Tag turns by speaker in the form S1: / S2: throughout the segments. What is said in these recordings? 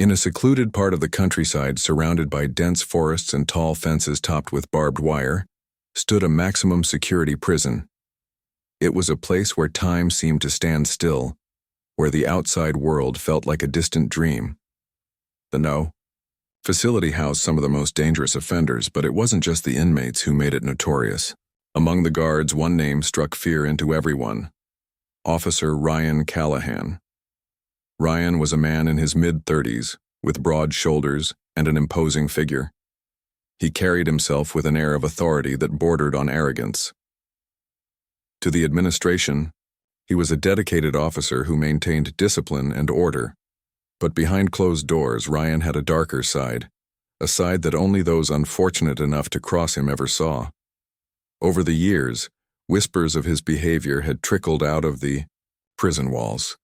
S1: In a secluded part of the countryside surrounded by dense forests and tall fences topped with barbed wire, stood a maximum security prison. It was a place where time seemed to stand still, where the outside world felt like a distant dream. The No. Facility housed some of the most dangerous offenders, but it wasn't just the inmates who made it notorious. Among the guards, one name struck fear into everyone: Officer Ryan Callahan. Ryan was a man in his mid-30s, with broad shoulders and an imposing figure. He carried himself with an air of authority that bordered on arrogance. To the administration, he was a dedicated officer who maintained discipline and order. But behind closed doors, Ryan had a darker side, a side that only those unfortunate enough to cross him ever saw. Over the years, whispers of his behavior had trickled out of the prison walls.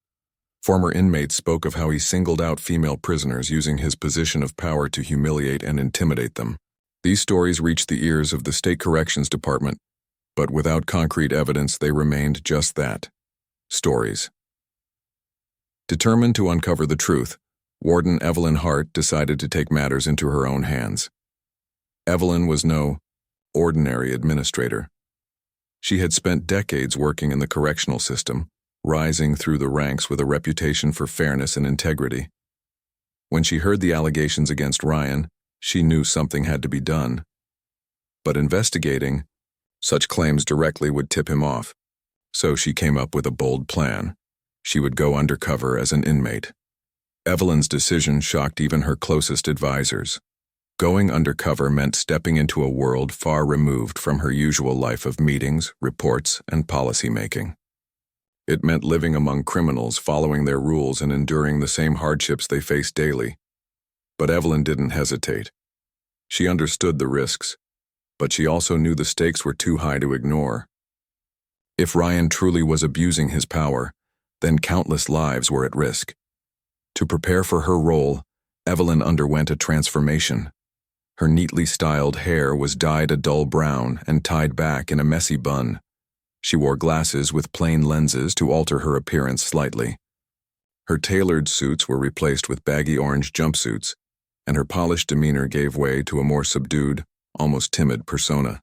S1: Former inmates spoke of how he singled out female prisoners using his position of power to humiliate and intimidate them. These stories reached the ears of the State Corrections Department, but without concrete evidence they remained just that: stories. Determined to uncover the truth, Warden Evelyn Hart decided to take matters into her own hands. Evelyn was no ordinary administrator. She had spent decades working in the correctional system, rising through the ranks with a reputation for fairness and integrity. When she heard the allegations against Ryan, she knew something had to be done. But investigating such claims directly would tip him off. So she came up with a bold plan. She would go undercover as an inmate. Evelyn's decision shocked even her closest advisors. Going undercover meant stepping into a world far removed from her usual life of meetings, reports, and policy-making. It meant living among criminals, following their rules, and enduring the same hardships they faced daily. But Evelyn didn't hesitate. She understood the risks, but she also knew the stakes were too high to ignore. If Ryan truly was abusing his power, then countless lives were at risk. To prepare for her role, Evelyn underwent a transformation. Her neatly styled hair was dyed a dull brown and tied back in a messy bun. She wore glasses with plain lenses to alter her appearance slightly. Her tailored suits were replaced with baggy orange jumpsuits, and her polished demeanor gave way to a more subdued, almost timid persona.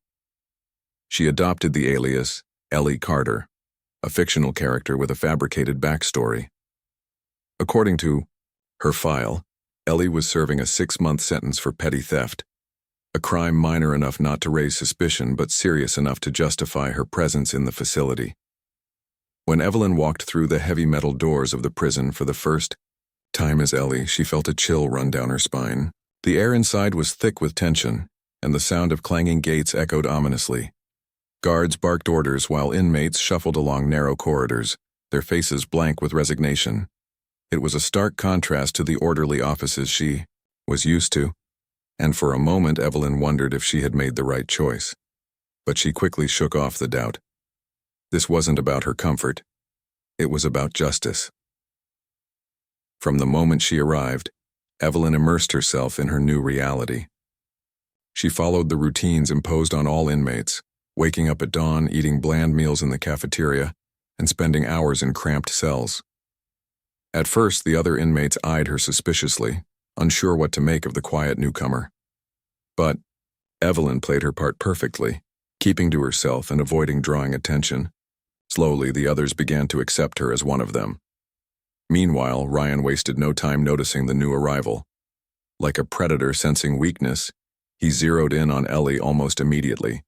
S1: She adopted the alias Ellie Carter, a fictional character with a fabricated backstory. According to her file, Ellie was serving a 6-month sentence for petty theft, a crime minor enough not to raise suspicion but serious enough to justify her presence in the facility. When Evelyn walked through the heavy metal doors of the prison for the first time as Ellie, she felt a chill run down her spine. The air inside was thick with tension, and the sound of clanging gates echoed ominously. Guards barked orders while inmates shuffled along narrow corridors, their faces blank with resignation. It was a stark contrast to the orderly offices she was used to, and for a moment Evelyn wondered if she had made the right choice. But she quickly shook off the doubt. This wasn't about her comfort. It was about justice. From the moment she arrived, Evelyn immersed herself in her new reality. She followed the routines imposed on all inmates, waking up at dawn, eating bland meals in the cafeteria, and spending hours in cramped cells. At first, the other inmates eyed her suspiciously, unsure what to make of the quiet newcomer. But Evelyn played her part perfectly, keeping to herself and avoiding drawing attention. Slowly, the others began to accept her as one of them. Meanwhile, Ryan wasted no time noticing the new arrival. Like a predator sensing weakness, he zeroed in on Ellie almost immediately.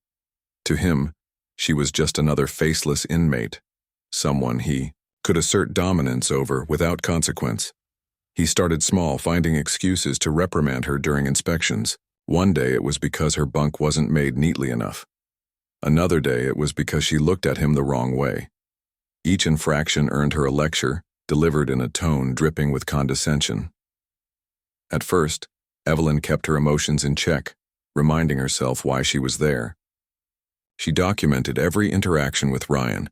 S1: To him, she was just another faceless inmate, someone he could assert dominance over without consequence. He started small, finding excuses to reprimand her during inspections. One day it was because her bunk wasn't made neatly enough. Another day it was because she looked at him the wrong way. Each infraction earned her a lecture, delivered in a tone dripping with condescension. At first, Evelyn kept her emotions in check, reminding herself why she was there. She documented every interaction with Ryan,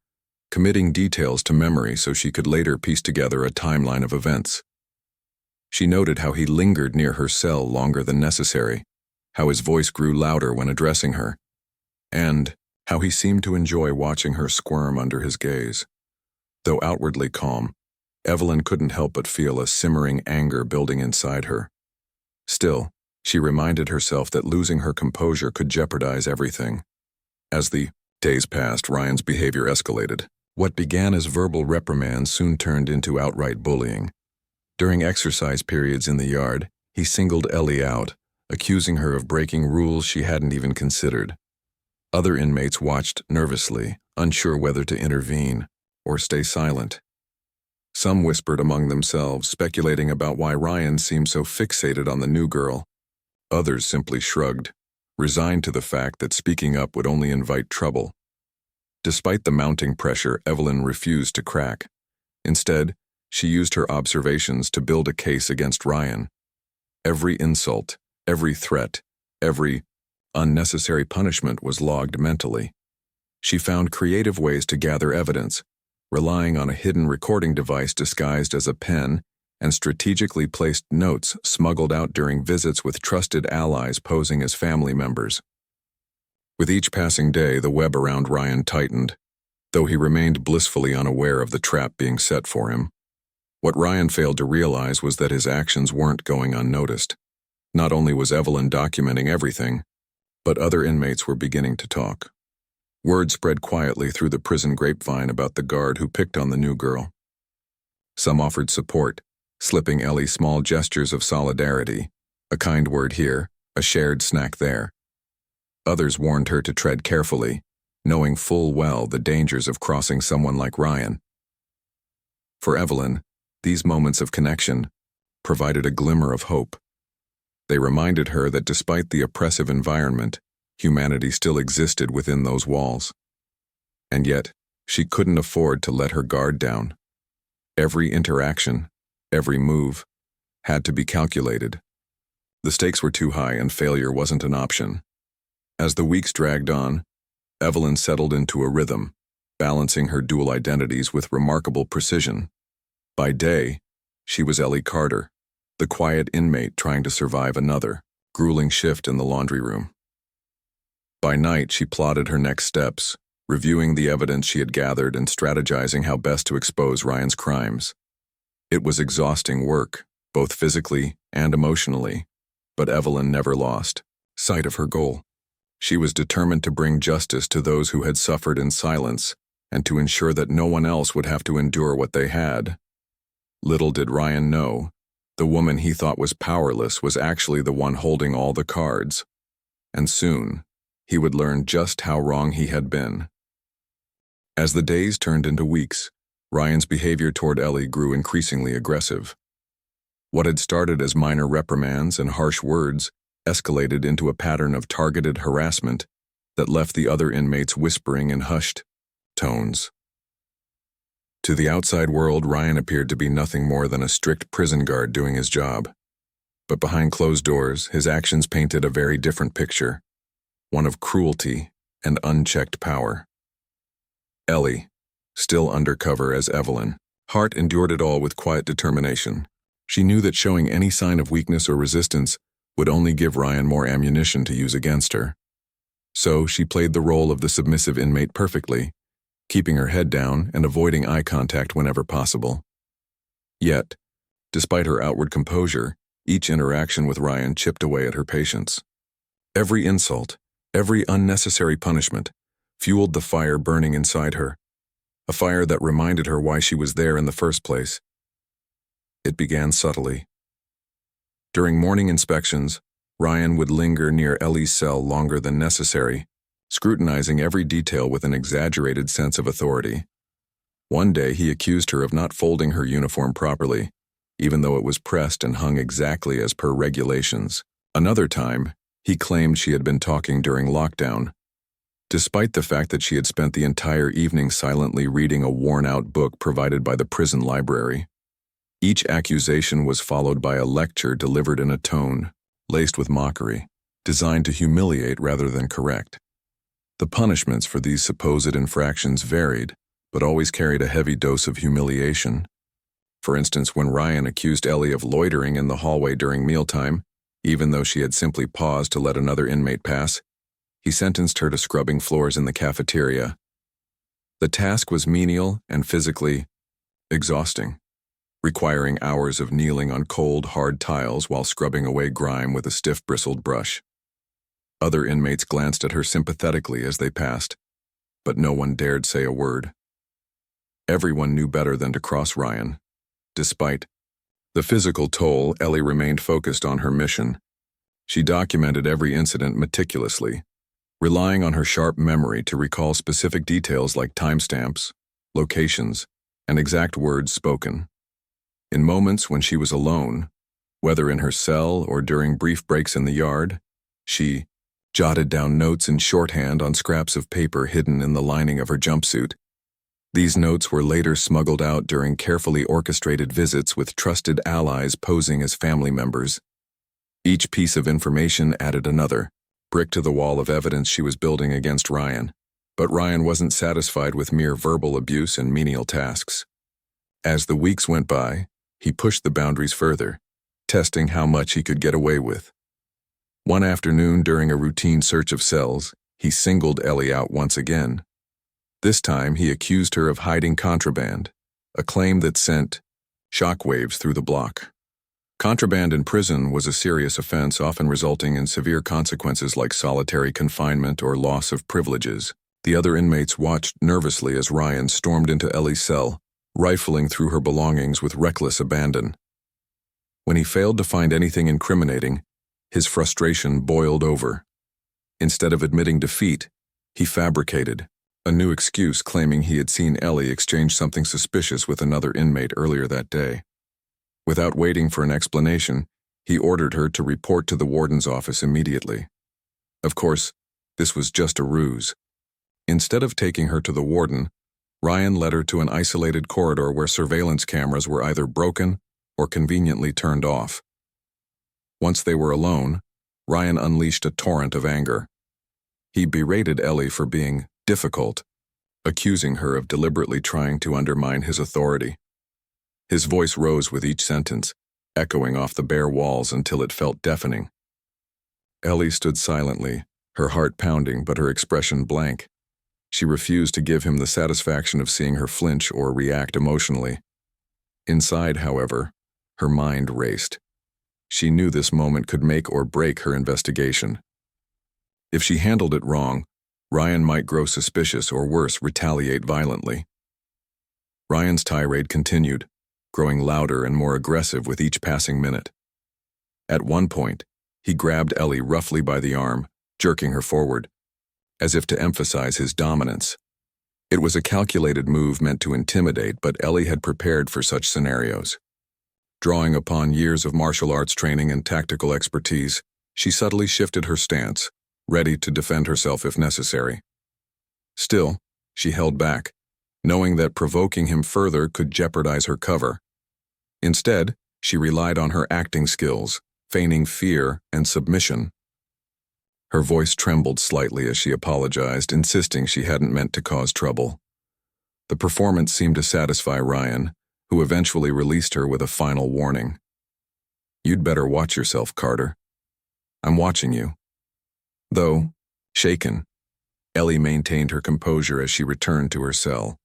S1: committing details to memory so she could later piece together a timeline of events. She noted how he lingered near her cell longer than necessary, how his voice grew louder when addressing her, and how he seemed to enjoy watching her squirm under his gaze. Though outwardly calm, Evelyn couldn't help but feel a simmering anger building inside her. Still, she reminded herself that losing her composure could jeopardize everything. As the days passed, Ryan's behavior escalated. What began as verbal reprimands soon turned into outright bullying. During exercise periods in the yard, he singled Ellie out, accusing her of breaking rules she hadn't even considered. Other inmates watched nervously, unsure whether to intervene or stay silent. Some whispered among themselves, speculating about why Ryan seemed so fixated on the new girl. Others simply shrugged, resigned to the fact that speaking up would only invite trouble. Despite the mounting pressure, Evelyn refused to crack. Instead, she used her observations to build a case against Ryan. Every insult, every threat, every unnecessary punishment was logged mentally. She found creative ways to gather evidence, relying on a hidden recording device disguised as a pen and strategically placed notes smuggled out during visits with trusted allies posing as family members. With each passing day, the web around Ryan tightened, though he remained blissfully unaware of the trap being set for him. What Ryan failed to realize was that his actions weren't going unnoticed. Not only was Evelyn documenting everything, but other inmates were beginning to talk. Word spread quietly through the prison grapevine about the guard who picked on the new girl. Some offered support, slipping Ellie small gestures of solidarity, a kind word here, a shared snack there. Others warned her to tread carefully, knowing full well the dangers of crossing someone like Ryan. For Evelyn, these moments of connection provided a glimmer of hope. They reminded her that despite the oppressive environment, humanity still existed within those walls. And yet, she couldn't afford to let her guard down. Every interaction, every move, had to be calculated. The stakes were too high and failure wasn't an option. As the weeks dragged on, Evelyn settled into a rhythm, balancing her dual identities with remarkable precision. By day, she was Ellie Carter, the quiet inmate trying to survive another, grueling shift in the laundry room. By night, she plotted her next steps, reviewing the evidence she had gathered and strategizing how best to expose Ryan's crimes. It was exhausting work, both physically and emotionally, but Evelyn never lost sight of her goal. She was determined to bring justice to those who had suffered in silence and to ensure that no one else would have to endure what they had. Little did Ryan know, the woman he thought was powerless was actually the one holding all the cards. And soon, he would learn just how wrong he had been. As the days turned into weeks, Ryan's behavior toward Ellie grew increasingly aggressive. What had started as minor reprimands and harsh words escalated into a pattern of targeted harassment that left the other inmates whispering in hushed tones. To the outside world, Ryan appeared to be nothing more than a strict prison guard doing his job. But behind closed doors, his actions painted a very different picture, one of cruelty and unchecked power. Ellie, still undercover as Evelyn, Hart endured it all with quiet determination. She knew that showing any sign of weakness or resistance would only give Ryan more ammunition to use against her. So she played the role of the submissive inmate perfectly, keeping her head down and avoiding eye contact whenever possible. Yet, despite her outward composure, each interaction with Ryan chipped away at her patience. Every insult, every unnecessary punishment, fueled the fire burning inside her, a fire that reminded her why she was there in the first place. It began subtly. During morning inspections, Ryan would linger near Ellie's cell longer than necessary, scrutinizing every detail with an exaggerated sense of authority. One day he accused her of not folding her uniform properly, even though it was pressed and hung exactly as per regulations. Another time, he claimed she had been talking during lockdown, despite the fact that she had spent the entire evening silently reading a worn-out book provided by the prison library. Each accusation was followed by a lecture delivered in a tone, laced with mockery, designed to humiliate rather than correct. The punishments for these supposed infractions varied, but always carried a heavy dose of humiliation. For instance, when Ryan accused Ellie of loitering in the hallway during mealtime, even though she had simply paused to let another inmate pass, he sentenced her to scrubbing floors in the cafeteria. The task was menial and physically exhausting. requiring hours of kneeling on cold, hard tiles while scrubbing away grime with a stiff, bristled brush. Other inmates glanced at her sympathetically as they passed, but no one dared say a word. Everyone knew better than to cross Ryan. Despite the physical toll, Ellie remained focused on her mission. She documented every incident meticulously, relying on her sharp memory to recall specific details like timestamps, locations, and exact words spoken. In moments when she was alone, whether in her cell or during brief breaks in the yard, she jotted down notes in shorthand on scraps of paper hidden in the lining of her jumpsuit. These notes were later smuggled out during carefully orchestrated visits with trusted allies posing as family members. Each piece of information added another brick to the wall of evidence she was building against Ryan. But Ryan wasn't satisfied with mere verbal abuse and menial tasks. As the weeks went by, he pushed the boundaries further, testing how much he could get away with. One afternoon during a routine search of cells, he singled Ellie out once again. This time he accused her of hiding contraband, a claim that sent shockwaves through the block. Contraband in prison was a serious offense, often resulting in severe consequences like solitary confinement or loss of privileges. The other inmates watched nervously as Ryan stormed into Ellie's cell, rifling through her belongings with reckless abandon. When he failed to find anything incriminating, his frustration boiled over. Instead of admitting defeat, he fabricated a new excuse, claiming he had seen Ellie exchange something suspicious with another inmate earlier that day. Without waiting for an explanation, he ordered her to report to the warden's office immediately. Of course, this was just a ruse. Instead of taking her to the warden, Ryan led her to an isolated corridor where surveillance cameras were either broken or conveniently turned off. Once they were alone, Ryan unleashed a torrent of anger. He berated Ellie for being difficult, accusing her of deliberately trying to undermine his authority. His voice rose with each sentence, echoing off the bare walls until it felt deafening. Ellie stood silently, her heart pounding but her expression blank. She refused to give him the satisfaction of seeing her flinch or react emotionally. Inside, however, her mind raced. She knew this moment could make or break her investigation. If she handled it wrong, Ryan might grow suspicious or worse, retaliate violently. Ryan's tirade continued, growing louder and more aggressive with each passing minute. At one point, he grabbed Ellie roughly by the arm, jerking her forward, as if to emphasize his dominance. It was a calculated move meant to intimidate, but Ellie had prepared for such scenarios. Drawing upon years of martial arts training and tactical expertise, she subtly shifted her stance, ready to defend herself if necessary. Still, she held back, knowing that provoking him further could jeopardize her cover. Instead, she relied on her acting skills, feigning fear and submission. Her voice trembled slightly as she apologized, insisting she hadn't meant to cause trouble. The performance seemed to satisfy Ryan, who eventually released her with a final warning. "You'd better watch yourself, Carter. I'm watching you." Though shaken, Ellie maintained her composure as she returned to her cell.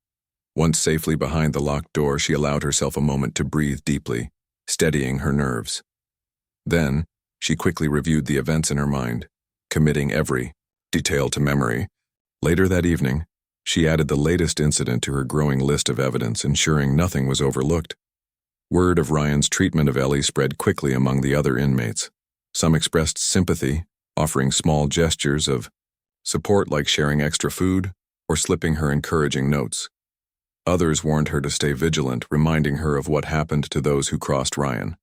S1: Once safely behind the locked door, she allowed herself a moment to breathe deeply, steadying her nerves. Then, she quickly reviewed the events in her mind, committing every detail to memory. Later that evening, she added the latest incident to her growing list of evidence, ensuring nothing was overlooked. Word of Ryan's treatment of Ellie spread quickly among the other inmates. Some expressed sympathy, offering small gestures of support like sharing extra food or slipping her encouraging notes. Others warned her to stay vigilant, reminding her of what happened to those who crossed Ryan.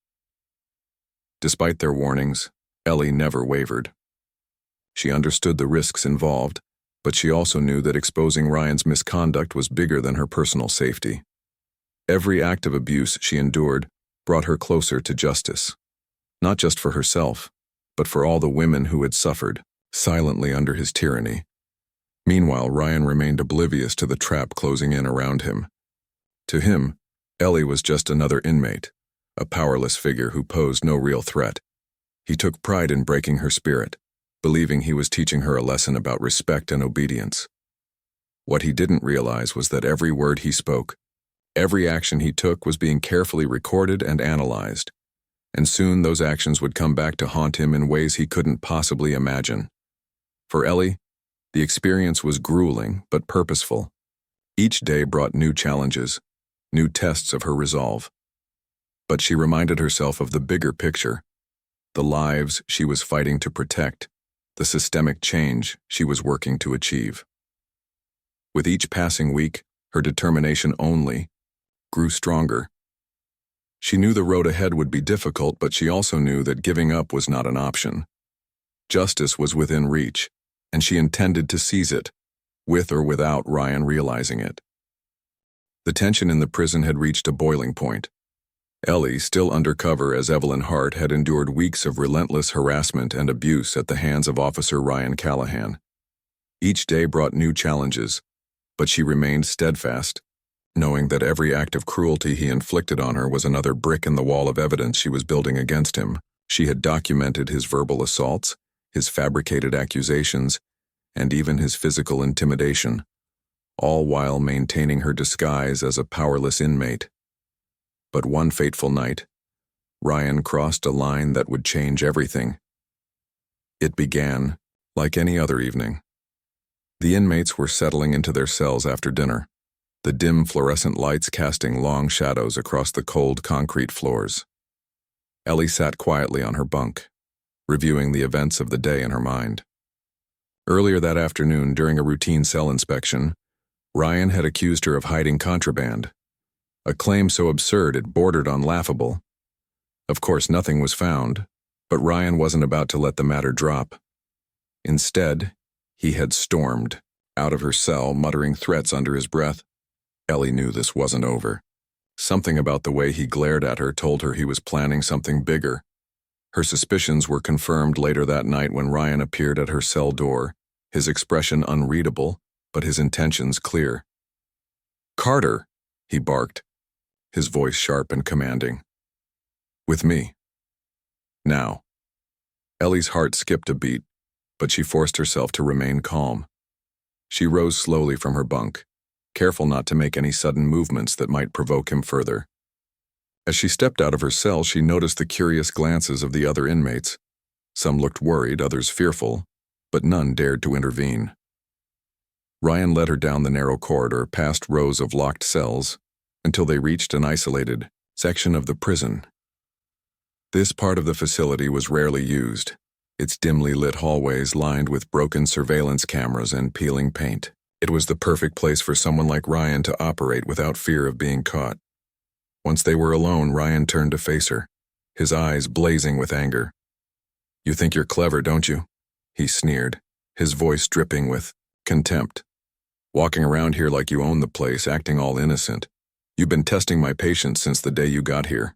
S1: Despite their warnings, Ellie never wavered. She understood the risks involved, but she also knew that exposing Ryan's misconduct was bigger than her personal safety. Every act of abuse she endured brought her closer to justice, not just for herself, but for all the women who had suffered silently under his tyranny. Meanwhile, Ryan remained oblivious to the trap closing in around him. To him, Ellie was just another inmate, a powerless figure who posed no real threat. He took pride in breaking her spirit, believing he was teaching her a lesson about respect and obedience. What he didn't realize was that every word he spoke, Every action he took was being carefully recorded and analyzed, and soon those actions would come back to haunt him in ways he couldn't possibly imagine. For Ellie, the experience was grueling but purposeful. Each day brought new challenges, new tests of her resolve. But she reminded herself of the bigger picture, the lives she was fighting to protect, the systemic change she was working to achieve. With each passing week, her determination only grew stronger. She knew the road ahead would be difficult, but she also knew that giving up was not an option. Justice was within reach, and she intended to seize it, with or without Ryan realizing it. The tension in the prison had reached a boiling point. Ellie, still undercover as Evelyn Hart, had endured weeks of relentless harassment and abuse at the hands of Officer Ryan Callahan. Each day brought new challenges, but she remained steadfast, knowing that every act of cruelty he inflicted on her was another brick in the wall of evidence she was building against him. She had documented his verbal assaults, his fabricated accusations, and even his physical intimidation, all while maintaining her disguise as a powerless inmate. But one fateful night, Ryan crossed a line that would change everything. It began like any other evening. The inmates were settling into their cells after dinner, the dim fluorescent lights casting long shadows across the cold concrete floors. Ellie sat quietly on her bunk, reviewing the events of the day in her mind. Earlier that afternoon, during a routine cell inspection, Ryan had accused her of hiding contraband, a claim so absurd it bordered on laughable. Of course, nothing was found, but Ryan wasn't about to let the matter drop. Instead, he had stormed out of her cell, muttering threats under his breath. Ellie knew this wasn't over. Something about the way he glared at her told her he was planning something bigger. Her suspicions were confirmed later that night when Ryan appeared at her cell door, his expression unreadable, but his intentions clear. "Carter," he barked, his voice sharp and commanding. "With me. Now." Ellie's heart skipped a beat, but she forced herself to remain calm. She rose slowly from her bunk, careful not to make any sudden movements that might provoke him further. As she stepped out of her cell, she noticed the curious glances of the other inmates. Some looked worried, others fearful, but none dared to intervene. Ryan led her down the narrow corridor, past rows of locked cells, until they reached an isolated section of the prison. This part of the facility was rarely used, its dimly lit hallways lined with broken surveillance cameras and peeling paint. It was the perfect place for someone like Ryan to operate without fear of being caught. Once they were alone, Ryan turned to face her, his eyes blazing with anger. "You think you're clever, don't you?" he sneered, his voice dripping with contempt. "Walking around here like you own the place, acting all innocent. You've been testing my patience since the day you got here."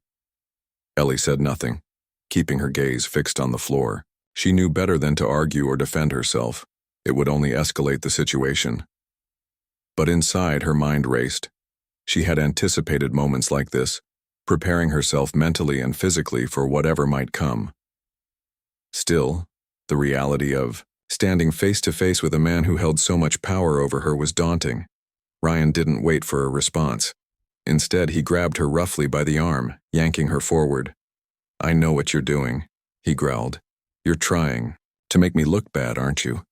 S1: Ellie said nothing, keeping her gaze fixed on the floor. She knew better than to argue or defend herself. It would only escalate the situation. But inside, her mind raced. She had anticipated moments like this, preparing herself mentally and physically for whatever might come. Still, the reality of standing face to face with a man who held so much power over her was daunting. Ryan didn't wait for a response. Instead, he grabbed her roughly by the arm, yanking her forward. "I know what you're doing," he growled. "You're trying to make me look bad, aren't you?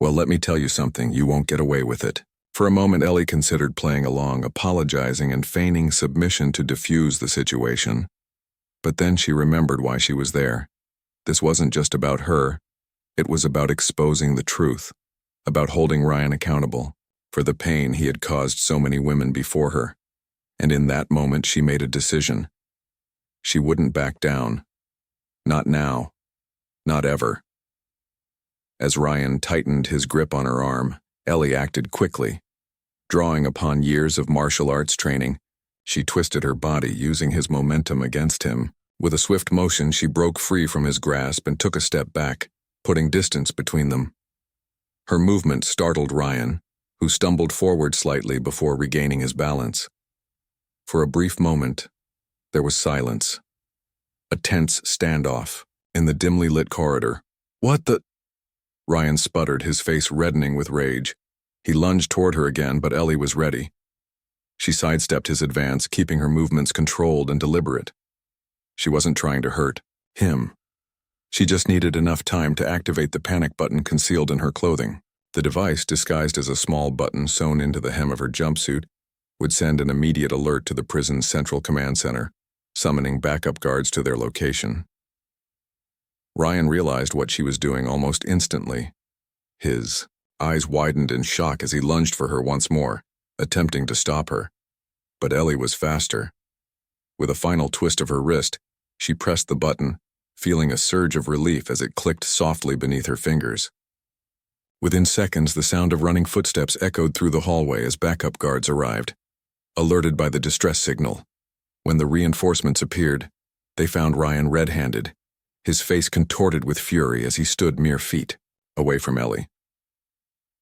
S1: Well, let me tell you something, you won't get away with it." For a moment, Ellie considered playing along, apologizing and feigning submission to diffuse the situation. But then she remembered why she was there. This wasn't just about her. It was about exposing the truth, about holding Ryan accountable for the pain he had caused so many women before her. And in that moment, she made a decision. She wouldn't back down. Not now. Not ever. As Ryan tightened his grip on her arm, Ellie acted quickly. Drawing upon years of martial arts training, she twisted her body, using his momentum against him. With a swift motion, she broke free from his grasp and took a step back, putting distance between them. Her movement startled Ryan, who stumbled forward slightly before regaining his balance. For a brief moment, there was silence. A tense standoff in the dimly lit corridor. "What the—" Ryan sputtered, his face reddening with rage. He lunged toward her again, but Ellie was ready. She sidestepped his advance, keeping her movements controlled and deliberate. She wasn't trying to hurt him. She just needed enough time to activate the panic button concealed in her clothing. The device, disguised as a small button sewn into the hem of her jumpsuit, would send an immediate alert to the prison's central command center, summoning backup guards to their location. Ryan realized what she was doing almost instantly. His eyes widened in shock as he lunged for her once more, attempting to stop her. But Ellie was faster. With a final twist of her wrist, she pressed the button, feeling a surge of relief as it clicked softly beneath her fingers. Within seconds, the sound of running footsteps echoed through the hallway as backup guards arrived, alerted by the distress signal. When the reinforcements appeared, they found Ryan red-handed, his face contorted with fury as he stood mere feet away from Ellie.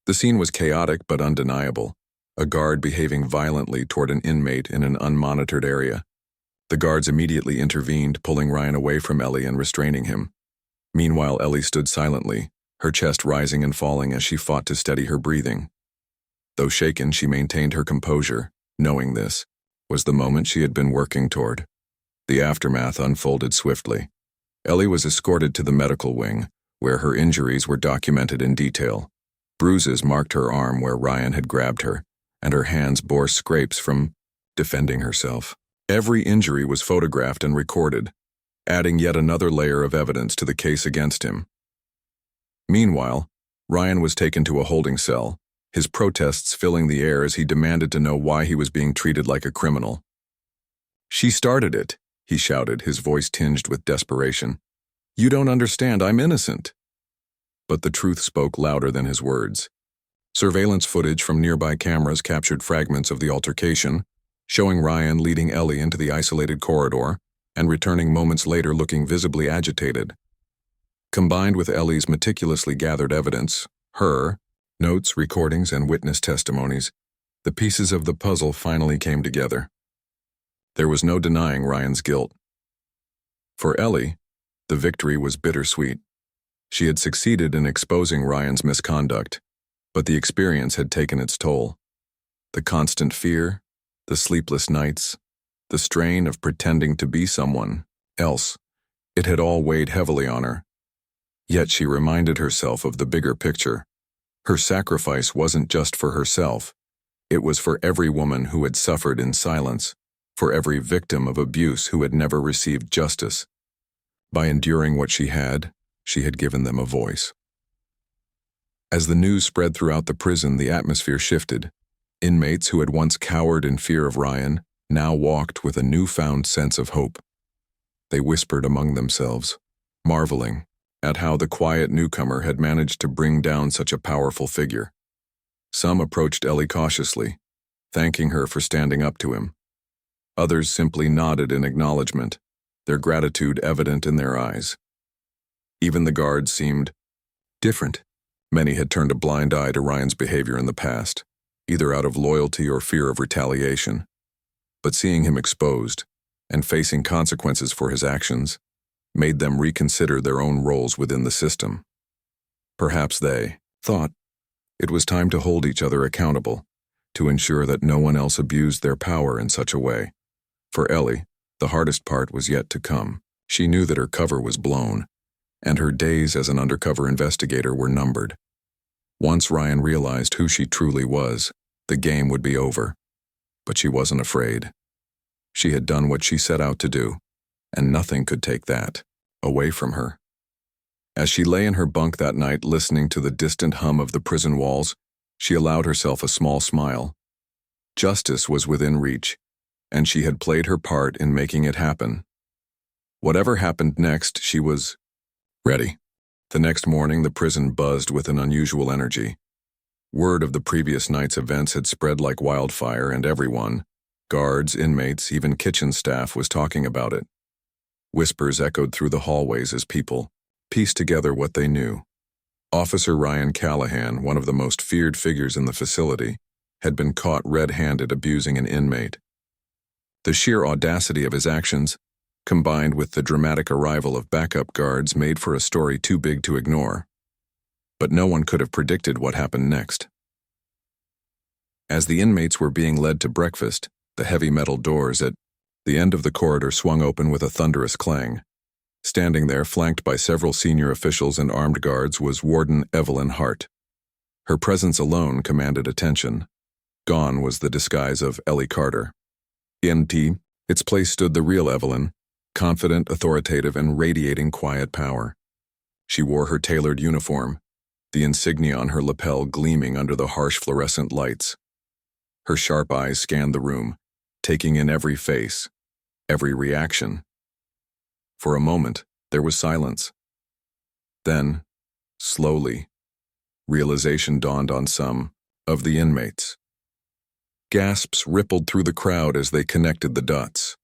S1: The scene was chaotic but undeniable, a guard behaving violently toward an inmate in an unmonitored area. The guards immediately intervened, pulling Ryan away from Ellie and restraining him. Meanwhile, Ellie stood silently, her chest rising and falling as she fought to steady her breathing. Though shaken, she maintained her composure, knowing this was the moment she had been working toward. The aftermath unfolded swiftly. Ellie was escorted to the medical wing, where her injuries were documented in detail. Bruises marked her arm where Ryan had grabbed her, and her hands bore scrapes from defending herself. Every injury was photographed and recorded, adding yet another layer of evidence to the case against him. Meanwhile, Ryan was taken to a holding cell, his protests filling the air as he demanded to know why he was being treated like a criminal. "She started it," he shouted, his voice tinged with desperation. "You don't understand, I'm innocent." But the truth spoke louder than his words. Surveillance footage from nearby cameras captured fragments of the altercation, showing Ryan leading Ellie into the isolated corridor and returning moments later looking visibly agitated. Combined with Ellie's meticulously gathered evidence, her notes, recordings, and witness testimonies, the pieces of the puzzle finally came together. There was no denying Ryan's guilt. For Ellie, the victory was bittersweet. She had succeeded in exposing Ryan's misconduct, but the experience had taken its toll. The constant fear, the sleepless nights, the strain of pretending to be someone else, it had all weighed heavily on her. Yet she reminded herself of the bigger picture. Her sacrifice wasn't just for herself. It was for every woman who had suffered in silence, for every victim of abuse who had never received justice. By enduring what she had given them a voice. As the news spread throughout the prison, the atmosphere shifted. Inmates who had once cowered in fear of Ryan now walked with a newfound sense of hope. They whispered among themselves, marveling at how the quiet newcomer had managed to bring down such a powerful figure. Some approached Ellie cautiously, thanking her for standing up to him. Others simply nodded in acknowledgement, their gratitude evident in their eyes. Even the guards seemed different. Many had turned a blind eye to Ryan's behavior in the past, either out of loyalty or fear of retaliation. But seeing him exposed and facing consequences for his actions made them reconsider their own roles within the system. Perhaps they thought it was time to hold each other accountable, to ensure that no one else abused their power in such a way. For Ellie, the hardest part was yet to come. She knew that her cover was blown, and her days as an undercover investigator were numbered. Once Ryan realized who she truly was, the game would be over. But she wasn't afraid. She had done what she set out to do, and nothing could take that away from her. As she lay in her bunk that night listening to the distant hum of the prison walls, she allowed herself a small smile. Justice was within reach, and she had played her part in making it happen. Whatever happened next, she was ready. The next morning, the prison buzzed with an unusual energy. Word of the previous night's events had spread like wildfire, and everyone, guards, inmates, even kitchen staff, was talking about it. Whispers echoed through the hallways as people pieced together what they knew. Officer Ryan Callahan, one of the most feared figures in the facility, had been caught red-handed abusing an inmate. The sheer audacity of his actions, combined with the dramatic arrival of backup guards, made for a story too big to ignore. But no one could have predicted what happened next. As the inmates were being led to breakfast, the heavy metal doors at the end of the corridor swung open with a thunderous clang. Standing there, flanked by several senior officials and armed guards, was Warden Evelyn Hart. Her presence alone commanded attention. Gone was the disguise of Ellie Carter. In its place stood the real Evelyn, confident, authoritative, and radiating quiet power. She wore her tailored uniform, the insignia on her lapel gleaming under the harsh fluorescent lights. Her sharp eyes scanned the room, taking in every face, every reaction. For a moment, there was silence. Then, slowly, realization dawned on some of the inmates. Gasps rippled through the crowd as they connected the dots.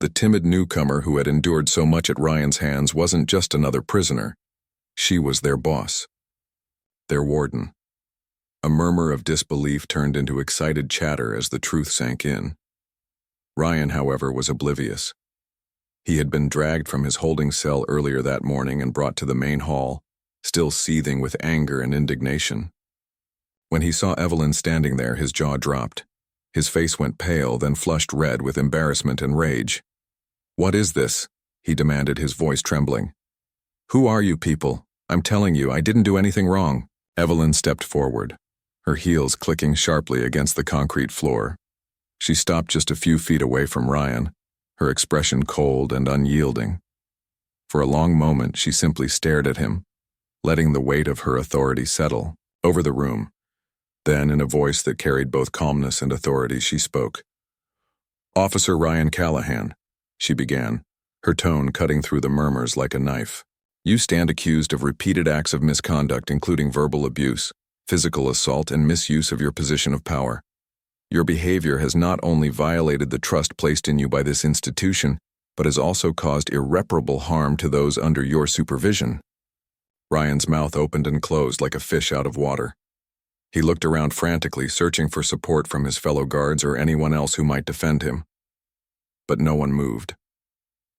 S1: The timid newcomer who had endured so much at Ryan's hands wasn't just another prisoner. She was their boss, their warden. A murmur of disbelief turned into excited chatter as the truth sank in. Ryan, however, was oblivious. He had been dragged from his holding cell earlier that morning and brought to the main hall, still seething with anger and indignation. When he saw Evelyn standing there, his jaw dropped. His face went pale, then flushed red with embarrassment and rage. "What is this?" he demanded, his voice trembling. "Who are you people? I'm telling you, I didn't do anything wrong." Evelyn stepped forward, her heels clicking sharply against the concrete floor. She stopped just a few feet away from Ryan, her expression cold and unyielding. For a long moment, she simply stared at him, letting the weight of her authority settle over the room. Then, in a voice that carried both calmness and authority, she spoke. "Officer Ryan Callahan," she began, her tone cutting through the murmurs like a knife. "You stand accused of repeated acts of misconduct, including verbal abuse, physical assault, and misuse of your position of power. Your behavior has not only violated the trust placed in you by this institution, but has also caused irreparable harm to those under your supervision." Ryan's mouth opened and closed like a fish out of water. He looked around frantically, searching for support from his fellow guards or anyone else who might defend him. But no one moved.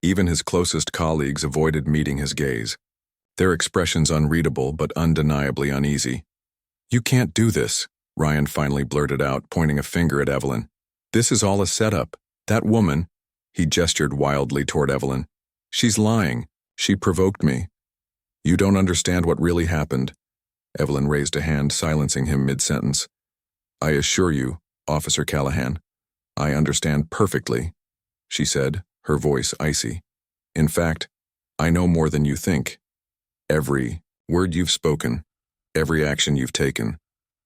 S1: Even his closest colleagues avoided meeting his gaze, their expressions unreadable but undeniably uneasy. "You can't do this," Ryan finally blurted out, pointing a finger at Evelyn. "This is all a setup. That woman," he gestured wildly toward Evelyn, "she's lying. She provoked me. You don't understand what really happened." Evelyn raised a hand, silencing him mid-sentence. "I assure you, Officer Callahan, I understand perfectly," she said, her voice icy. "In fact, I know more than you think. Every word you've spoken, every action you've taken,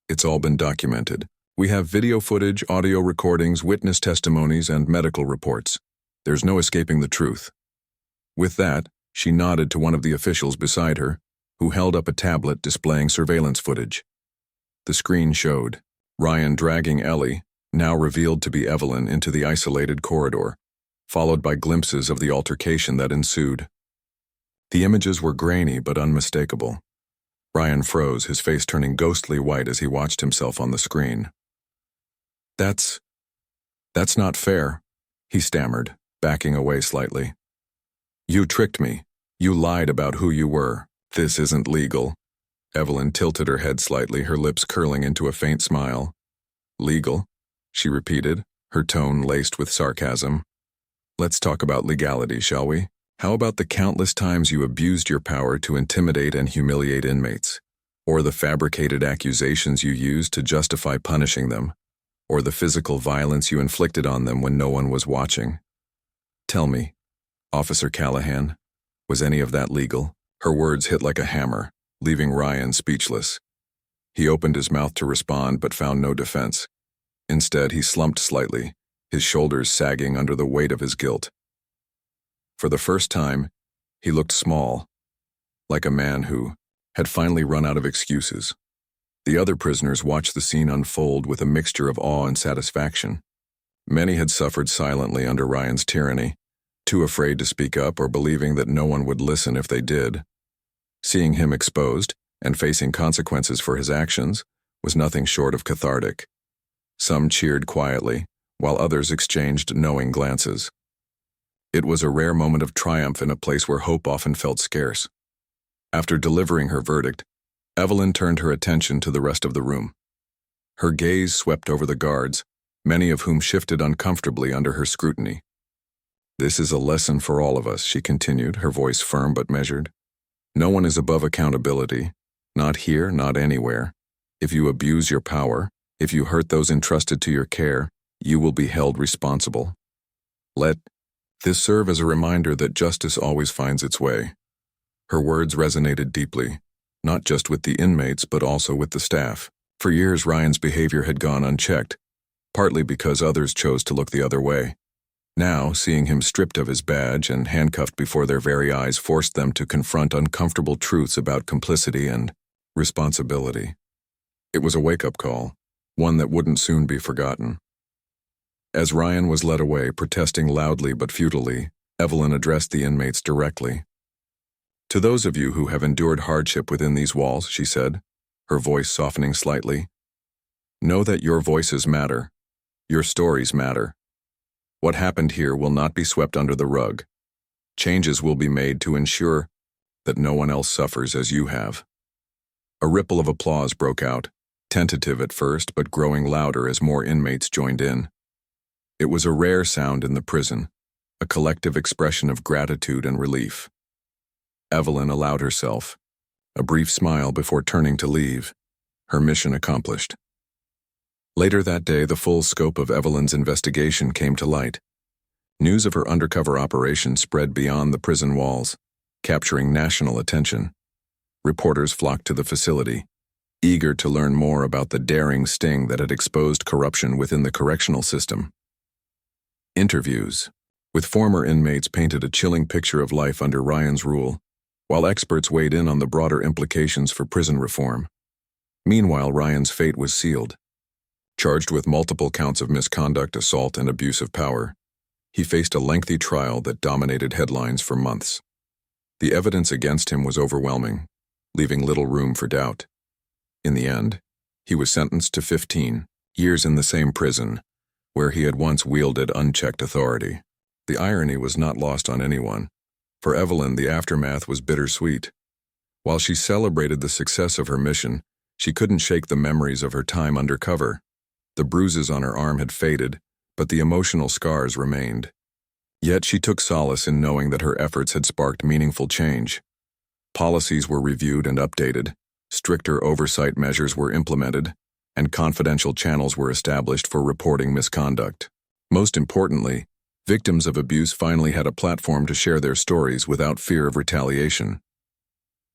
S1: it's all been documented. We have video footage, audio recordings, witness testimonies, and medical reports. There's no escaping the truth." With that, she nodded to one of the officials beside her, who held up a tablet displaying surveillance footage. The screen showed Ryan dragging Ellie, now revealed to be Evelyn, into the isolated corridor, followed by glimpses of the altercation that ensued. The images were grainy but unmistakable. Ryan froze, his face turning ghostly white as he watched himself on the screen. That's not fair," he stammered, backing away slightly. "You tricked me. You lied about who you were. This isn't legal." Evelyn tilted her head slightly, her lips curling into a faint smile. "Legal?" she repeated, her tone laced with sarcasm. "Let's talk about legality, shall we? How about the countless times you abused your power to intimidate and humiliate inmates? Or the fabricated accusations you used to justify punishing them? Or the physical violence you inflicted on them when no one was watching? Tell me, Officer Callahan, was any of that legal?" Her words hit like a hammer, leaving Ryan speechless. He opened his mouth to respond but found no defense. Instead, he slumped slightly, his shoulders sagging under the weight of his guilt. For the first time, he looked small, like a man who had finally run out of excuses. The other prisoners watched the scene unfold with a mixture of awe and satisfaction. Many had suffered silently under Ryan's tyranny, too afraid to speak up or believing that no one would listen if they did. Seeing him exposed and facing consequences for his actions was nothing short of cathartic. Some cheered quietly, while others exchanged knowing glances. It was a rare moment of triumph in a place where hope often felt scarce. After delivering her verdict, Evelyn turned her attention to the rest of the room. Her gaze swept over the guards, many of whom shifted uncomfortably under her scrutiny. "This is a lesson for all of us," she continued, her voice firm but measured. "No one is above accountability. Not here, not anywhere. If you abuse your power, if you hurt those entrusted to your care, you will be held responsible. Let this serve as a reminder that justice always finds its way." Her words resonated deeply, not just with the inmates but also with the staff. For years, Ryan's behavior had gone unchecked, partly because others chose to look the other way. Now, seeing him stripped of his badge and handcuffed before their very eyes forced them to confront uncomfortable truths about complicity and responsibility. It was a wake-up call, one that wouldn't soon be forgotten. As Ryan was led away, protesting loudly but futilely, Evelyn addressed the inmates directly. "To those of you who have endured hardship within these walls," she said, her voice softening slightly, "know that your voices matter. Your stories matter. What happened here will not be swept under the rug. Changes will be made to ensure that no one else suffers as you have." A ripple of applause broke out, tentative at first but growing louder as more inmates joined in. It was a rare sound in the prison, a collective expression of gratitude and relief. Evelyn allowed herself a brief smile before turning to leave, her mission accomplished. Later that day, the full scope of Evelyn's investigation came to light. News of her undercover operation spread beyond the prison walls, capturing national attention. Reporters flocked to the facility, eager to learn more about the daring sting that had exposed corruption within the correctional system. Interviews with former inmates painted a chilling picture of life under Ryan's rule, while experts weighed in on the broader implications for prison reform. Meanwhile, Ryan's fate was sealed. Charged with multiple counts of misconduct, assault, and abuse of power, he faced a lengthy trial that dominated headlines for months. The evidence against him was overwhelming, leaving little room for doubt. In the end, he was sentenced to 15 years in the same prison, where he had once wielded unchecked authority. The irony was not lost on anyone. For Evelyn, the aftermath was bittersweet. While she celebrated the success of her mission, she couldn't shake the memories of her time undercover. The bruises on her arm had faded, but the emotional scars remained. Yet she took solace in knowing that her efforts had sparked meaningful change. Policies were reviewed and updated, stricter oversight measures were implemented, and confidential channels were established for reporting misconduct. Most importantly, victims of abuse finally had a platform to share their stories without fear of retaliation.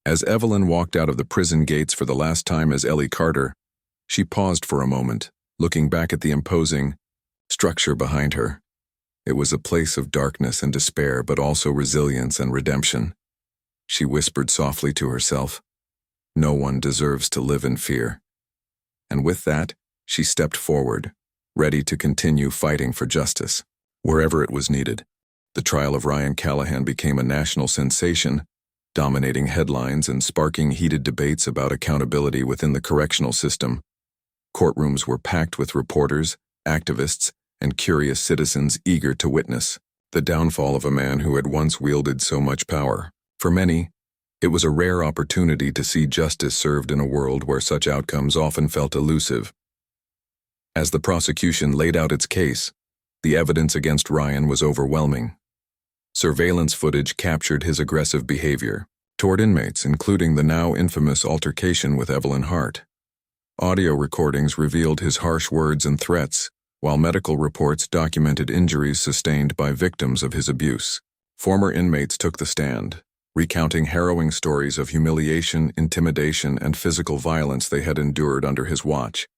S1: As Evelyn walked out of the prison gates for the last time as Ellie Carter, she paused for a moment, looking back at the imposing structure behind her. It was a place of darkness and despair, but also resilience and redemption. She whispered softly to herself, "No one deserves to live in fear." And with that, she stepped forward, ready to continue fighting for justice, wherever it was needed. The trial of Ryan Callahan became a national sensation, dominating headlines and sparking heated debates about accountability within the correctional system. Courtrooms were packed with reporters, activists, and curious citizens eager to witness the downfall of a man who had once wielded so much power. For many, it was a rare opportunity to see justice served in a world where such outcomes often felt elusive. As the prosecution laid out its case, the evidence against Ryan was overwhelming. Surveillance footage captured his aggressive behavior toward inmates, including the now infamous altercation with Evelyn Hart. Audio recordings revealed his harsh words and threats, while medical reports documented injuries sustained by victims of his abuse. Former inmates took the stand, recounting harrowing stories of humiliation, intimidation, and physical violence they had endured under his watch.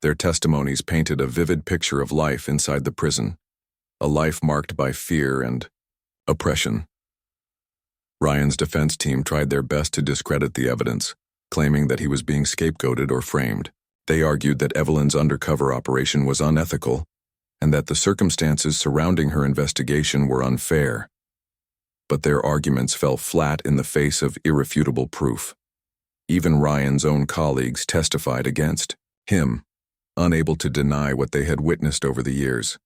S1: Their testimonies painted a vivid picture of life inside the prison, a life marked by fear and oppression. Ryan's defense team tried their best to discredit the evidence, claiming that he was being scapegoated or framed. They argued that Evelyn's undercover operation was unethical and that the circumstances surrounding her investigation were unfair. But their arguments fell flat in the face of irrefutable proof. Even Ryan's own colleagues testified against him, unable to deny what they had witnessed over the years.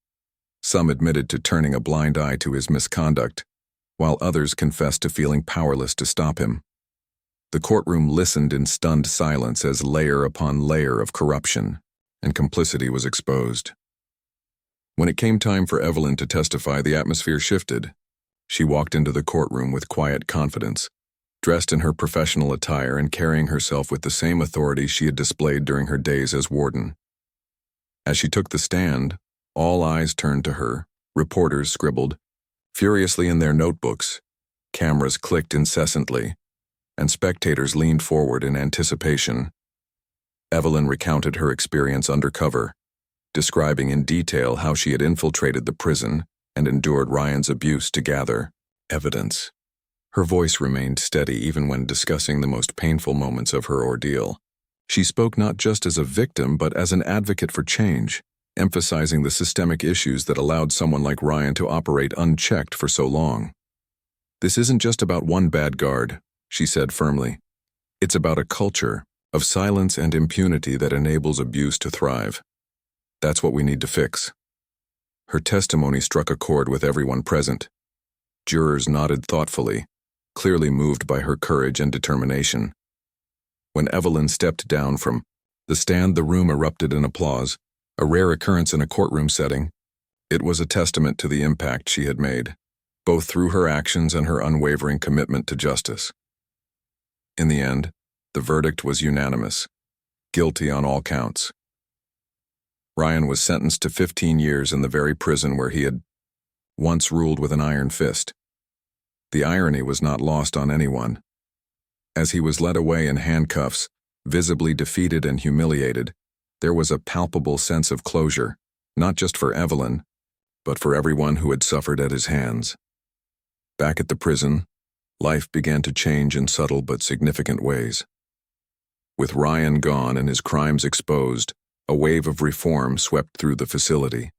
S1: Some admitted to turning a blind eye to his misconduct, while others confessed to feeling powerless to stop him. The courtroom listened in stunned silence as layer upon layer of corruption, and complicity was exposed. When it came time for Evelyn to testify, the atmosphere shifted. She walked into the courtroom with quiet confidence, dressed in her professional attire and carrying herself with the same authority she had displayed during her days as warden. As she took the stand, all eyes turned to her, reporters scribbled furiously in their notebooks, cameras clicked incessantly, and spectators leaned forward in anticipation. Evelyn recounted her experience undercover, describing in detail how she had infiltrated the prison and endured Ryan's abuse to gather evidence. Her voice remained steady even when discussing the most painful moments of her ordeal. She spoke not just as a victim but as an advocate for change, emphasizing the systemic issues that allowed someone like Ryan to operate unchecked for so long. "This isn't just about one bad guard," she said firmly. "It's about a culture of silence and impunity that enables abuse to thrive. That's what we need to fix." Her testimony struck a chord with everyone present. Jurors nodded thoughtfully, clearly moved by her courage and determination. When Evelyn stepped down from the stand, the room erupted in applause, a rare occurrence in a courtroom setting. It was a testament to the impact she had made, both through her actions and her unwavering commitment to justice. In the end, the verdict was unanimous, guilty on all counts. Ryan was sentenced to 15 years in the very prison where he had once ruled with an iron fist. The irony was not lost on anyone. As he was led away in handcuffs, visibly defeated and humiliated, there was a palpable sense of closure, not just for Evelyn, but for everyone who had suffered at his hands. Back at the prison, life began to change in subtle but significant ways. With Ryan gone and his crimes exposed, a wave of reform swept through the facility.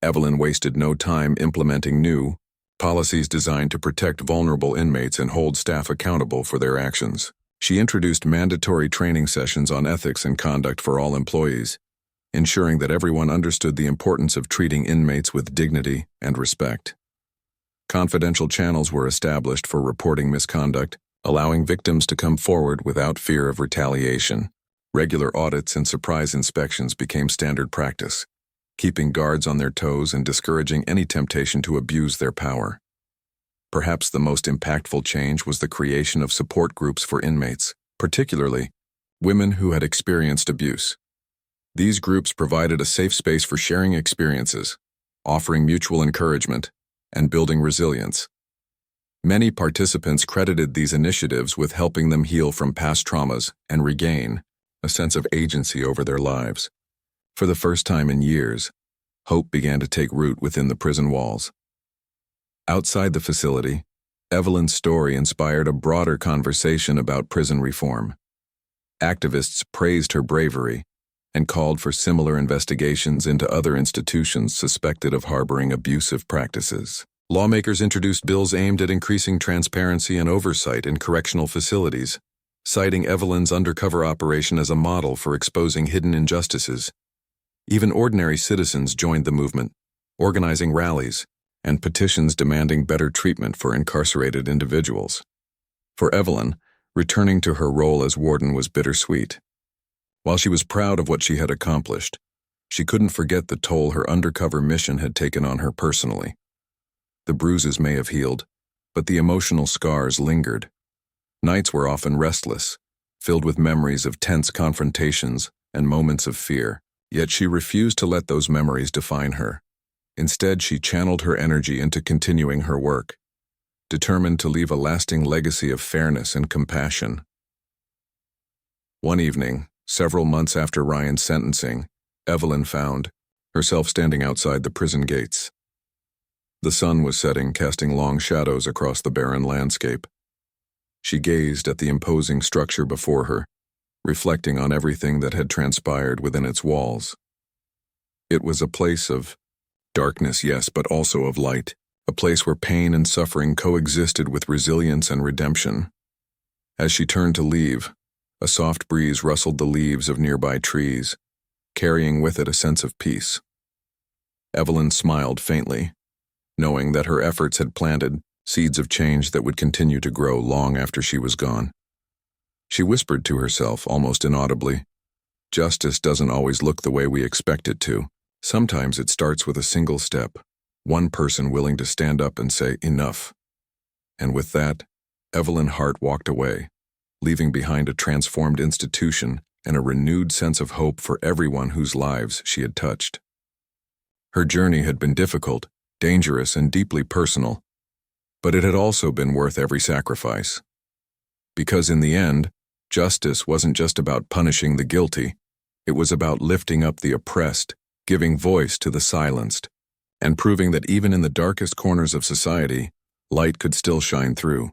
S1: Evelyn wasted no time implementing new policies designed to protect vulnerable inmates and hold staff accountable for their actions. She introduced mandatory training sessions on ethics and conduct for all employees, ensuring that everyone understood the importance of treating inmates with dignity and respect. Confidential channels were established for reporting misconduct, allowing victims to come forward without fear of retaliation. Regular audits and surprise inspections became standard practice, keeping guards on their toes and discouraging any temptation to abuse their power. Perhaps the most impactful change was the creation of support groups for inmates, particularly women who had experienced abuse. These groups provided a safe space for sharing experiences, offering mutual encouragement, and building resilience. Many participants credited these initiatives with helping them heal from past traumas and regain a sense of agency over their lives. For the first time in years, hope began to take root within the prison walls. Outside the facility, Evelyn's story inspired a broader conversation about prison reform. Activists praised her bravery and called for similar investigations into other institutions suspected of harboring abusive practices. Lawmakers introduced bills aimed at increasing transparency and oversight in correctional facilities, citing Evelyn's undercover operation as a model for exposing hidden injustices. Even ordinary citizens joined the movement, organizing rallies and petitions demanding better treatment for incarcerated individuals. For Evelyn, returning to her role as warden was bittersweet. While she was proud of what she had accomplished, she couldn't forget the toll her undercover mission had taken on her personally. The bruises may have healed, but the emotional scars lingered. Nights were often restless, filled with memories of tense confrontations and moments of fear. Yet she refused to let those memories define her. Instead, she channeled her energy into continuing her work, determined to leave a lasting legacy of fairness and compassion. One evening, several months after Ryan's sentencing, Evelyn found herself standing outside the prison gates. The sun was setting, casting long shadows across the barren landscape. She gazed at the imposing structure before her, reflecting on everything that had transpired within its walls. It was a place of darkness, yes, but also of light, a place where pain and suffering coexisted with resilience and redemption. As she turned to leave, a soft breeze rustled the leaves of nearby trees, carrying with it a sense of peace. Evelyn smiled faintly, knowing that her efforts had planted seeds of change that would continue to grow long after she was gone. She whispered to herself, almost inaudibly, Justice doesn't always look the way we expect it to. Sometimes it starts with a single step, one person willing to stand up and say, "Enough." And with that, Evelyn Hart walked away, leaving behind a transformed institution and a renewed sense of hope for everyone whose lives she had touched. Her journey had been difficult, dangerous, and deeply personal, but it had also been worth every sacrifice. Because in the end, justice wasn't just about punishing the guilty, it was about lifting up the oppressed, giving voice to the silenced, and proving that even in the darkest corners of society, light could still shine through.